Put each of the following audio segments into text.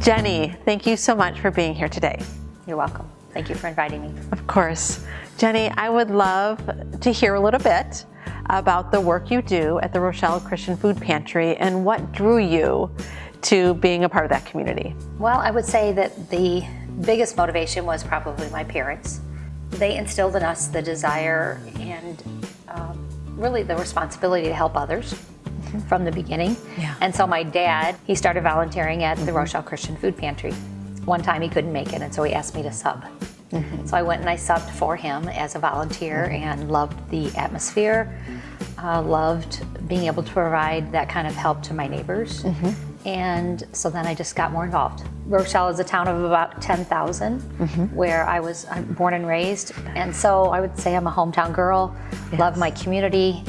Jennie, thank you so much for being here today. You're welcome. Thank you for inviting me. Of course. Jennie, I would love to hear a little bit about the work you do at the Rochelle Christian Food Pantry and what drew you to being a part of that community. Well, I would say that the biggest motivation was probably my parents. They instilled in us the desire and really the responsibility to help others from the beginning. Yeah. And so my dad, he started volunteering at the Rochelle Christian Food Pantry. One time he couldn't make it, and so he asked me to sub. So I went and I subbed for him as a volunteer and loved the atmosphere, loved being able to provide that kind of help to my neighbors. And so then I just got more involved. Rochelle is a town of about 10,000 where I'm born and raised. And so I would say I'm a hometown girl, love my community.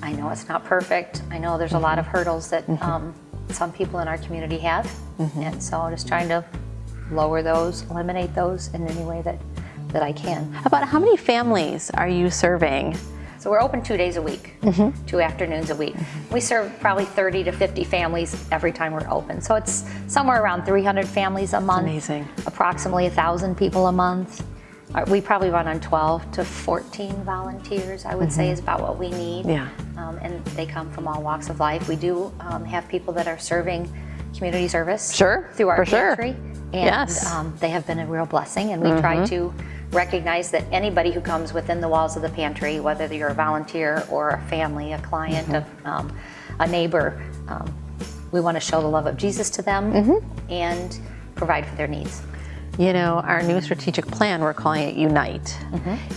I know it's not perfect. I know there's a lot of hurdles that some people in our community have. And so I'm just trying to lower those, eliminate those in any way that I can. About how many families are you serving? So we're open 2 days a week, 2 afternoons a week. We serve probably 30 to 50 families every time we're open. So it's somewhere around 300 families a month. Amazing. Approximately 1,000 people a month. We probably run on 12 to 14 volunteers, I would say, is about what we need. Yeah. And they come from all walks of life. We do have people that are serving community service through our pantry. And they have been a real blessing, and we try to recognize that anybody who comes within the walls of the pantry, whether you're a volunteer or a family, a client, a neighbor, we want to show the love of Jesus to them and provide for their needs. You know, our new strategic plan, we're calling it Unite,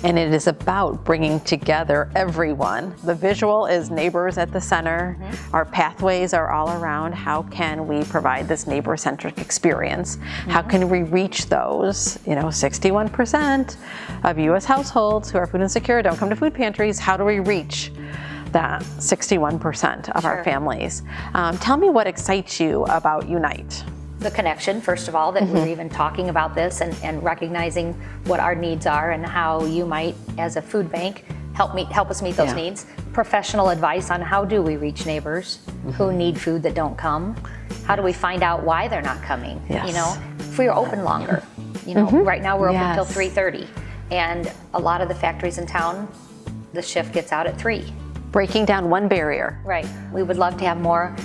and it is about bringing together everyone. The visual is neighbors at the center. Our pathways are all around how can we provide this neighbor-centric experience? How can we reach those, 61% of U.S. households who are food insecure don't come to food pantries. How do we reach that 61% of our families? Tell me what excites you about Unite. The connection, first of all, that we're even talking about this and recognizing what our needs are and how you might, as a food bank, help us meet those needs. Professional advice on how do we reach neighbors who need food that don't come. How do we find out why they're not coming? If we're open longer. Right now we're open till 3:30, and a lot of the factories in town, the shift gets out at 3. Breaking down one barrier. Right. We would love to have more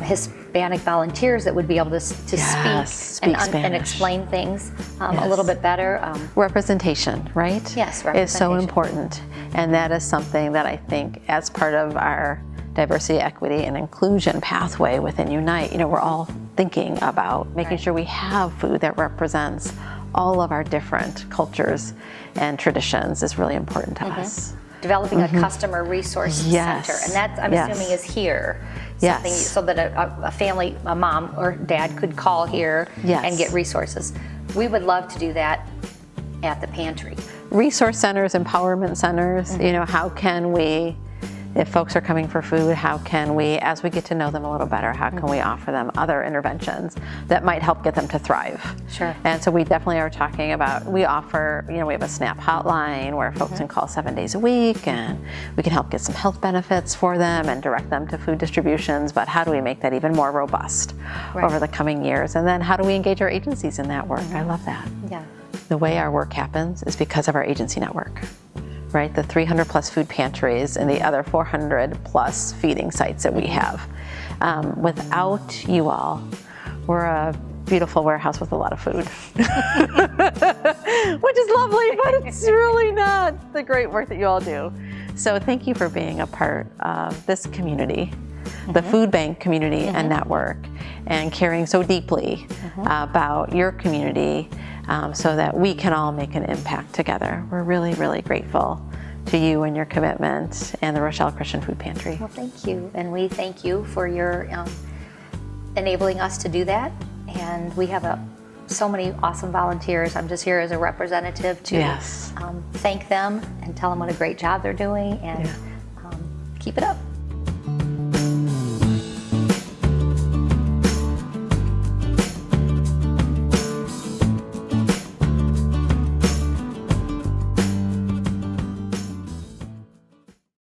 Hispanic volunteers that would be able to speak and explain things a little bit better. Representation, right? Yes, is so important. And that is something that I think as part of our diversity, equity, and inclusion pathway within Unite, we're all thinking about making sure we have food that represents all of our different cultures and traditions is really important to us. Developing a customer resource center, and that I'm assuming is here. Something so that a family, a mom or dad could call here and get resources. We would love to do that at the pantry. Resource centers, empowerment centers, how can we, if folks are coming for food, how can we, as we get to know them a little better, how can we offer them other interventions that might help get them to thrive? Sure. And so we definitely are talking about, we offer, we have a SNAP hotline where folks can call 7 days a week, and we can help get some health benefits for them and direct them to food distributions, but how do we make that even more robust over the coming years? And then how do we engage our agencies in that work? I love that. Yeah. The way our work happens is because of our agency network. Right, the 300 plus food pantries and the other 400 plus feeding sites that we have. Without you all, we're a beautiful warehouse with a lot of food, which is lovely, but it's really not the great work that you all do. So thank you for being a part of this community, the food bank community and network, and caring so deeply about your community so that we can all make an impact together. We're really, really grateful to you and your commitment and the Rochelle Christian Food Pantry. Well, thank you. And we thank you for your enabling us to do that. And we have so many awesome volunteers. I'm just here as a representative to thank them and tell them what a great job they're doing and keep it up.